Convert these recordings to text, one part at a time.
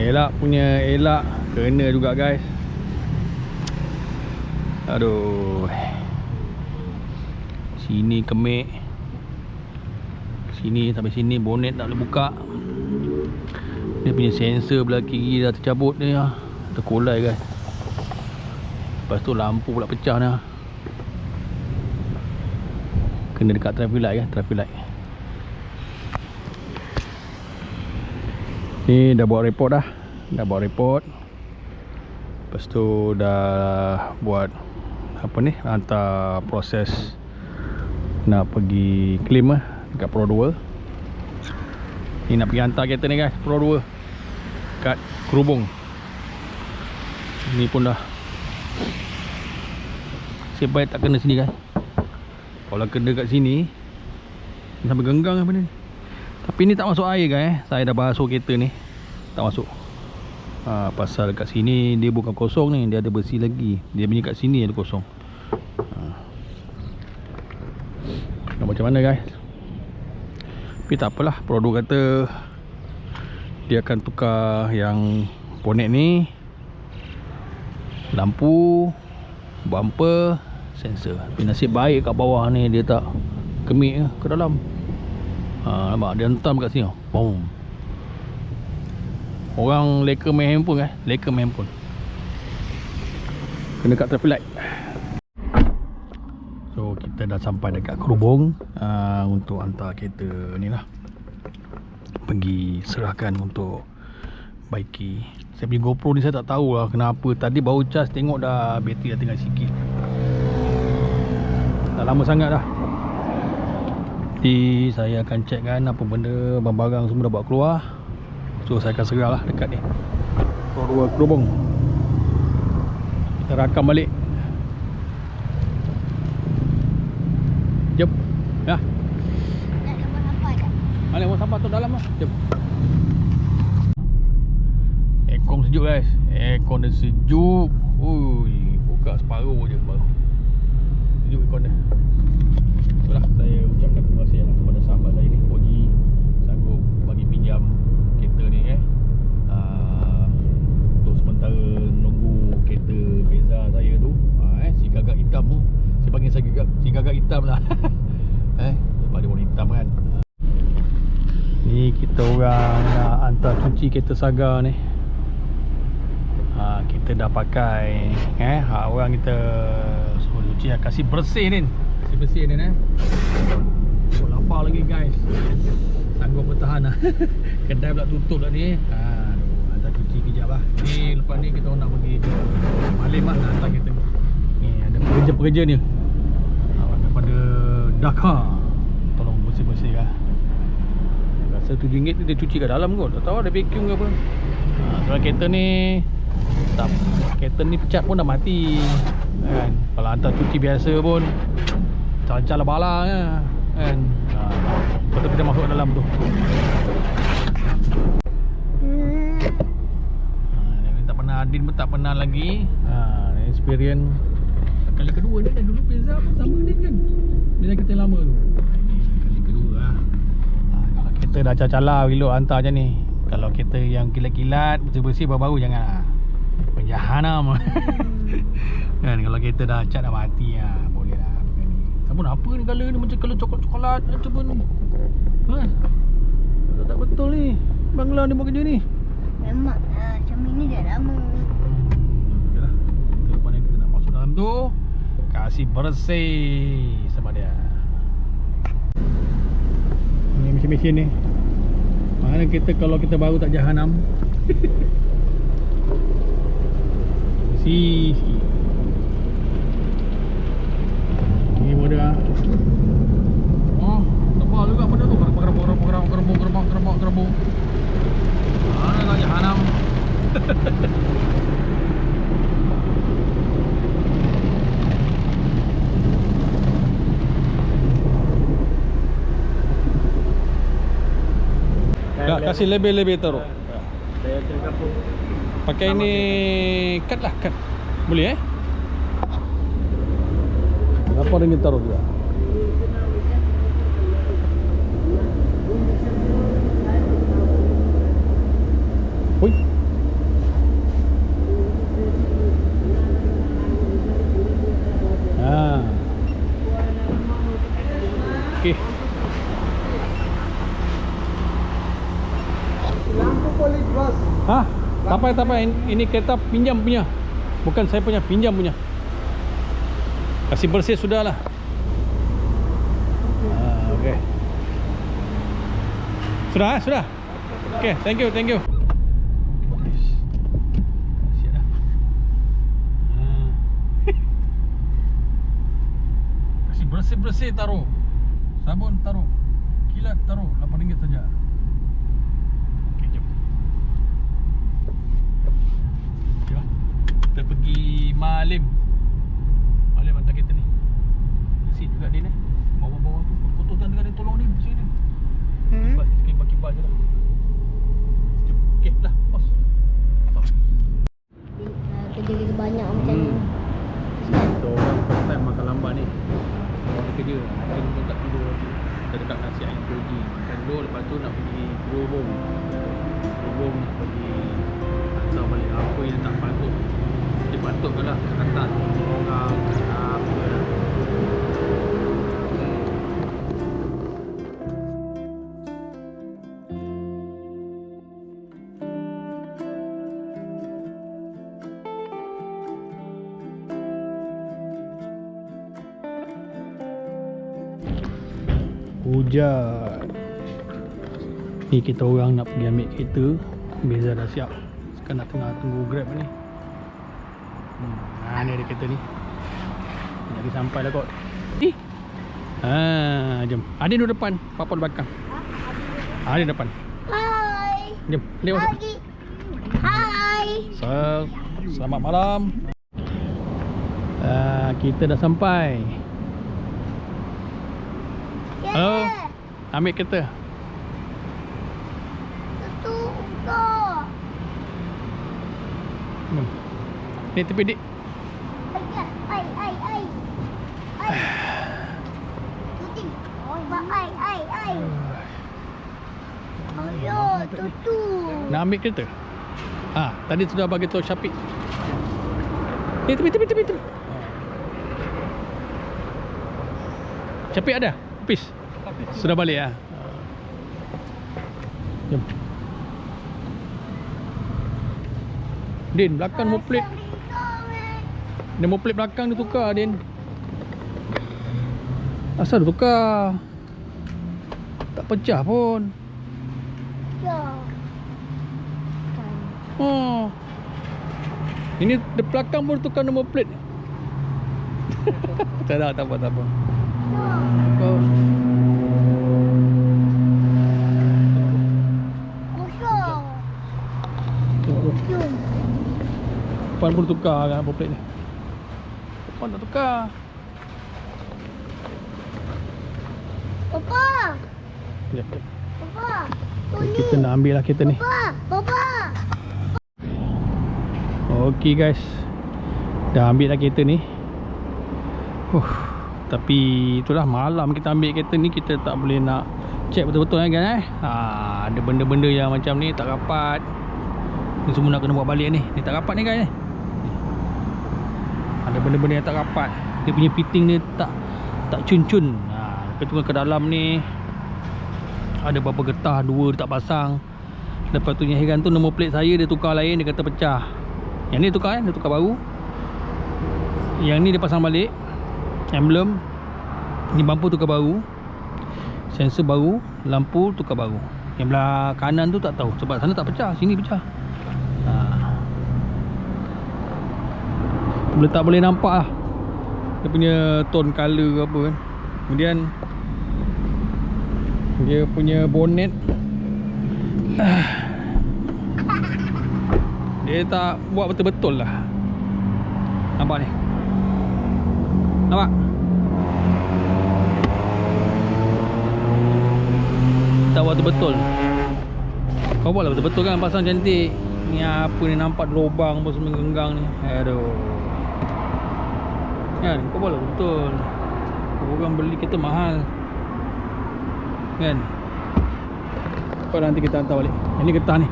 Elak punya elak. Kena juga guys. Aduh. Sini kemik. Sini sampai sini bonet tak boleh buka. Dia punya sensor belah kiri dah tercabut ni lah. Terkolai guys. Lepas tu lampu pula pecah ni lah. Kena dekat traffic light kan, traffic light. Ni dah buat report dah. Dah buat report. Lepas tu dah buat apa ni, hantar proses nak pergi claim lah dekat Pro 2. Ni nak pergi hantar kereta ni guys, Pro 2 kat Kerubung. Ni pun dah sebaik tak kena sini guys. Kalau kena kat sini sampai genggang lah benda ni. Tapi ni tak masuk air guys. Saya dah basuh kereta ni, tak masuk. Pasal kat sini dia bukan kosong ni, dia ada bersih lagi. Dia punya kat sini ada kosong. Macam mana guys? Tapi tak apalah, produk kata dia akan tukar yang bonet ni, lampu, bumper, sensor. Tapi nasib baik kat bawah ni dia tak kemik ke dalam. Nampak dia hentam kat sini. Boom. Orang leka main handphone guys, leka main handphone. Kena kat traffic light. So kita dah sampai dekat Kerubung untuk hantar kereta ni lah, pergi serahkan untuk baiki. Saya punya GoPro ni saya tak tahu lah kenapa. Tadi baru charge tengok dah bateri dah tinggal sikit. Dah lama sangat dah. Nanti saya akan check kan apa benda, barang-barang semua dah bawa keluar. So saya akan serah lah dekat ni Pro 2 Kerubung. Kita rakam balik. Jom. Ya. Nak buat sampah tak? Mana buang sampah tu dalam lah. Jom. Aircon sejuk guys. Aircon dia sejuk. Ui, buka separuh je baru. Sejuk aircon dia. Itulah saya ucapkan terima kasih lah kepada sahabat saya ni, Koji, sanggup bagi pinjam kereta ni untuk sementara nunggu kereta Beza saya tu, si gagak hitam tu. Saya panggil si gagak hitam lah. Sebab dia warna hitam kan. Ni kita orang nak hantar cuci kereta Saga ni. Kita dah pakai orang kita suruh cuci, kasih bersih ni. Kasih bersih ni oh, lapar lagi guys. Sanggup bertahan lah. Kedai pula tutup lah ni. Hantar cuci kejap lah. Ni lepas ni kita orang nak pergi ke Malim lah, nak hantar kereta ni. Ada pekerja-pekerja ni daripada Dakar. Tolong bersih-bersih lah. Rasa RM7 dia cuci kat dalam kot. Tak tahu ada vacuum ke apa. Sebab kereta ni kereta ni pecat pun dah mati kan. Kalau hantar cuci biasa pun calar bala kan. Lepas tu kita masuk dalam tu. Ni tak pernah, Adin pun tak pernah lagi. Experience kali kedua ni kan. Dulu Beza pun sama Adin kan. Beza kita lama tu. Kali kedua lah. Kalau kita dah calar elok hantar je ni. Kalau kita yang kilat-kilat, bersih-bersih baru-baru jangan lah. Penjahanam. Kan kalau kita dah cat dah mati lah, boleh lah pakai ni. Sabun apa ni color ni, macam color coklat-coklat macam ni. Tak betul ni. Bangla ni buat kerja ni. Memang macam ini dah lama. Okeylah. Kita lepas ni kita nak masuk dalam tu, kasih bersih sama dia. Ni mesin-mesin ni. Mana kita kalau kita baru tak jahanam. Si ni model tebal juga benda tu. Gerbong. Mana tak jahanam. Kasih lebih-lebih taruh. Saya cakap pun Pakai ni kad lah, kad. Boleh berapa ringgit taruh juga? Oi, polish bos. Hah? Tak apa. Ini kereta pinjam punya. Bukan saya punya, pinjam punya. Kasih bersih sudahlah. Okey. Sudah. Okey, thank you. Siap dah. Kasih bersih taruh. Sabun taruh. Kilat taruh. RM8 saja. Okey, jom. Okey, kita pergi Malim hantar kereta ni. Isi juga dia ni. Bawah-bawah tu kotor-kotor dengan dia tolong ni bersih ni. Kipas je lah. Jom. Okey lah, bos. Kerja banyak macam ni. Kita orang first time makan lambat ni. Orang kerja, kita pun tak tidur. Kita dekat nasi ayam goji. Makan dulu, lepas tu nak pergi Grobong nak pergi hantar balik apa yang tak patut. Dia patut ke lah kata orang apa lah. Hujan. Ni kita orang nak pergi ambil kereta. Beza dah siap. Sekarang nak tengah tunggu Grab ni. Ni ada kereta ni. Lagi sampai dah kot. Jom. Ada duduk depan, papa di belakang. Ada depan. Hai. Jom, lewat. Hai. Selamat malam. Kita dah sampai. Halo. Ambil kereta. Ni tepi dik. Tutu. Nak ambil kereta? Tadi sudah bagi tahu Syafiq. Ni tepi. Syafiq ada? Habis? Sudah balik ah. Jom. Din, belakang nombor plate. Nombor plate belakang dia tukar, Din. Asal dia tukar? Tak pecah pun. Ini di belakang pun tukar nombor plate. Tak apa. Depan pun tukar kan nombor plate ni. Depan tak tukar. Papa. Sekejap. Papa. Kita nak ambil lah kereta ni. Papa. Okey guys, dah ambil dah kereta ni. Tapi itulah malam kita ambil kereta ni, kita tak boleh nak check betul-betul kan ada benda-benda yang macam ni tak rapat. Ni semua nak kena buat balik ni. Ni tak rapat ni guys. Ada benda-benda yang tak rapat. Dia punya fitting ni tak cun-cun. Kita tengok ke dalam ni ada beberapa getah, dua dia tak pasang. Lepas tu yang heran tu nombor plate saya dia tukar lain, dia kata pecah. Yang ni tukar dia tukar baru. Yang ni dia pasang balik emblem. Ni bumper tukar baru. Sensor baru, lampu tukar baru. Yang belah kanan tu tak tahu sebab sana tak pecah, sini pecah. Tak boleh nampak lah dia punya tone color ke apa kan. Kemudian dia punya bonnet dia tak buat betul-betul lah. Nampak ni? Nampak? Tak buat betul-betul. Kau buatlah betul-betul kan, pasang cantik. Ni apa ni, nampak lubang pun semua genggang ni. Aduh. Kan, kau buatlah betul. Orang beli kereta mahal kan. Kau nanti kita hantar balik. Yang ni getah ni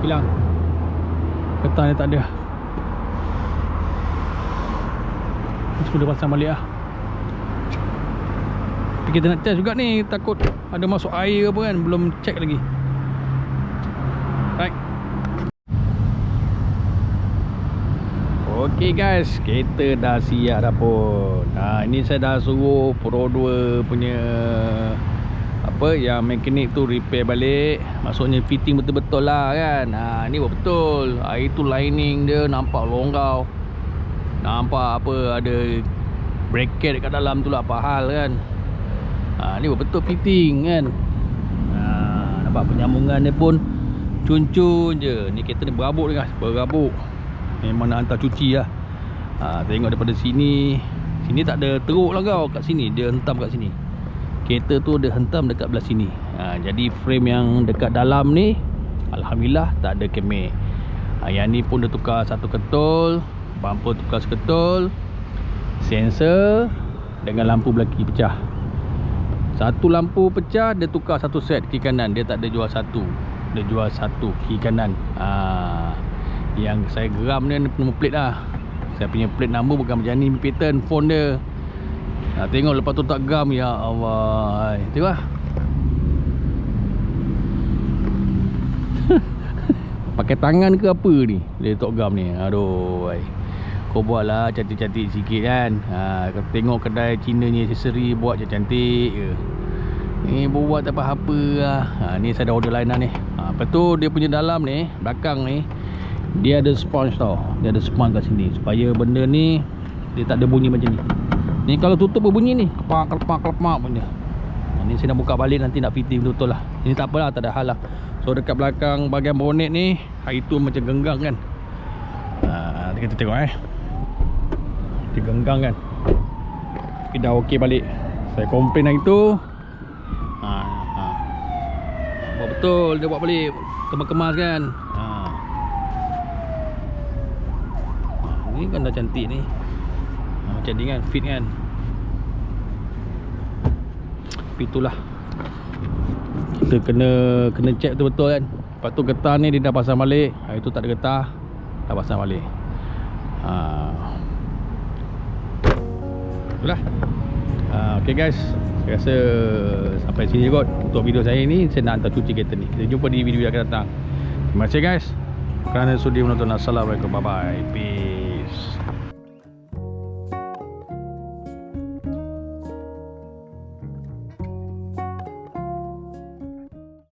hilang. Getah ni tak ada. Sudah pasang balik lah. Tapi kita nak charge juga ni, takut ada masuk air apa kan. Belum check lagi. Right. Okey guys, kereta dah siap dah pun. Ini saya dah suruh Pro 2 punya apa yang mekanik tu repair balik. Maksudnya fitting betul-betul lah kan. Ni buat betul. Itu lining dia nampak longgau. Nampak apa ada bracket kat dalam tu lah, apa hal kan. Ni buat betul fitting kan. Nampak penyambungan dia pun cun-cun je. Ni kereta ni berabuk ni guys, berabuk. Memang nak hantar cuci lah. Tengok daripada sini. Sini tak ada teruk lah kau. Kat sini dia hentam kat sini. Kereta tu dia hentam dekat belah sini. Jadi frame yang dekat dalam ni alhamdulillah tak ada kemek. Yang ni pun dia tukar satu ketul. Bumper tukar seketul. Sensor dengan lampu belakang pecah. Satu lampu pecah, dia tukar satu set kiri kanan. Dia tak ada jual satu. Dia jual satu kiri kanan. Yang saya geram ni nombor plate lah. Saya punya plate number bukan macam ni pattern phone dia. Tengok lepas tu tak gam. Ya Allah. Tengok lah. Pakai tangan ke apa ni dia tak gam ni. Aduh. Kau buat lah cantik-cantik sikit kan. Tengok kedai Cina ni aksesori buat cantik je. Ni buat tak apa-apa lah. Ni saya dah order lain lah ni. Lepas tu dia punya dalam ni, belakang ni, dia ada sponge tau. Dia ada sponge kat sini supaya benda ni dia tak ada bunyi macam ni. Ni kalau tutup berbunyi ni, kepak punya. Ni saya nak buka balik nanti nak fitting betul-betul lah. Ini tak apalah, tak ada hal lah. So dekat belakang bahagian bonet ni, itu macam genggang kan. Kita tengok dia genggang kan. Kita dah okey balik. Saya komplain hari tu. Buat betul, dia buat balik. Kemas-kemas kan. Ni kan dah cantik ni. Macam ni kan, fit kan. Tapi itulah, kita kena check betul-betul kan. Lepas tu getah ni dia dah pasang balik. Hari tu tak ada getah, dah pasang balik. Itulah. Okay guys, saya rasa sampai sini kot untuk video saya ni. Saya nak hantar cuci kereta ni. Kita jumpa di video yang akan datang. Terima kasih guys kerana sudi menonton. Assalamualaikum, bye bye, peace.